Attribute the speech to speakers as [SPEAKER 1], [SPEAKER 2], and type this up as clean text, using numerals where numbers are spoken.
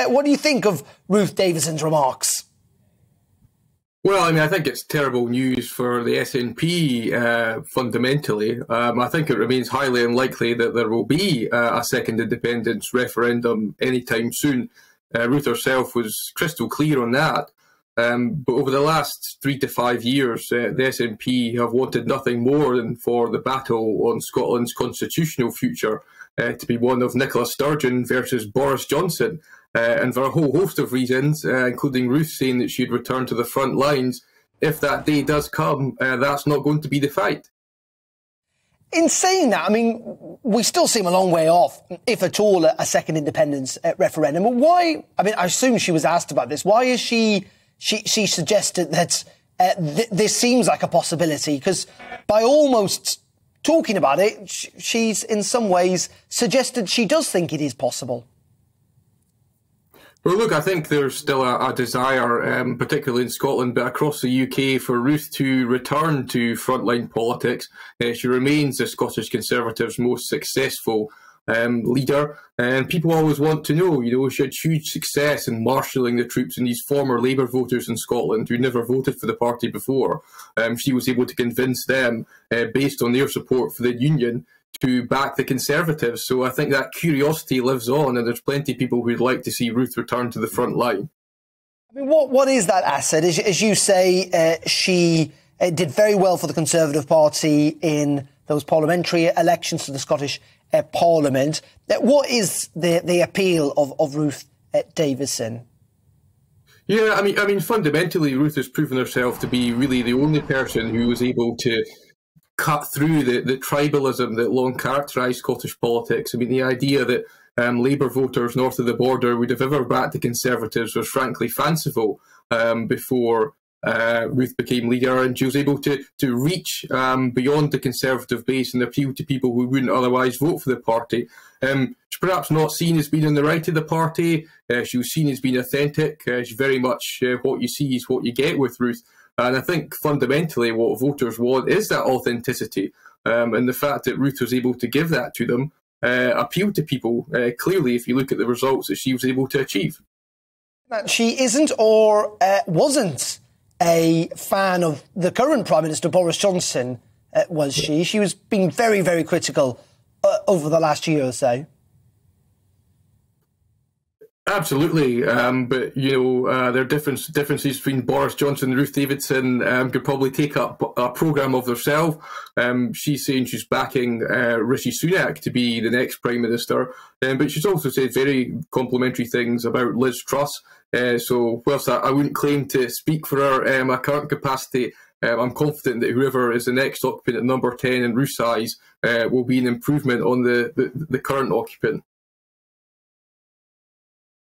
[SPEAKER 1] what do you think of Ruth Davidson's remarks?
[SPEAKER 2] Well, I mean, I think it's terrible news for the SNP, fundamentally. I think it remains highly unlikely that there will be a second independence referendum anytime soon. Ruth herself was crystal clear on that. But over the last 3 to 5 years, the SNP have wanted nothing more than for the battle on Scotland's constitutional future to be one of Nicola Sturgeon versus Boris Johnson. And for a whole host of reasons, including Ruth saying that she'd return to the front lines, if that day does come, that's not going to be the fight.
[SPEAKER 1] In saying that, I mean, we still seem a long way off, if at all, a second independence referendum. Why? I mean, I assume she was asked about this. Why is she suggested that this seems like a possibility? Because by almost talking about it, she's in some ways suggested she does think it is possible.
[SPEAKER 2] Well, look, I think there's still a desire, particularly in Scotland, but across the UK, for Ruth to return to frontline politics. She remains the Scottish Conservatives' most successful leader, and people always want to know, she had huge success in marshalling the troops and these former Labour voters in Scotland who never voted for the party before. She was able to convince them, based on their support for the Union, to back the Conservatives. So I think that curiosity lives on, and there's plenty of people who'd like to see Ruth return to the front line.
[SPEAKER 1] I mean, what is that asset? As you say, she did very well for the Conservative Party in those parliamentary elections to the Scottish Parliament. What is the appeal of Ruth Davidson?
[SPEAKER 2] Yeah, I mean, fundamentally, Ruth has proven herself to be really the only person who was able to cut through the tribalism that long characterised Scottish politics. I mean, the idea that Labour voters north of the border would have ever backed the Conservatives was frankly fanciful before Ruth became leader, and she was able to reach beyond the Conservative base and appeal to people who wouldn't otherwise vote for the party. She's perhaps not seen as being on the right of the party. She was seen as being authentic. She's very much what you see is what you get with Ruth. And I think fundamentally what voters want is that authenticity. And the fact that Ruth was able to give that to them appealed to people clearly if you look at the results that she was able to achieve.
[SPEAKER 1] She isn't or wasn't a fan of the current Prime Minister, Boris Johnson, was she? She was being very, very critical over the last year or so. Absolutely,
[SPEAKER 2] but there are differences between Boris Johnson and Ruth Davidson. Could probably take up a programme of themselves. She's saying she's backing Rishi Sunak to be the next Prime Minister, but she's also said very complimentary things about Liz Truss. So whilst I wouldn't claim to speak for her my current capacity, I'm confident that whoever is the next occupant at number 10 in Ruth's eyes will be an improvement on the current occupant.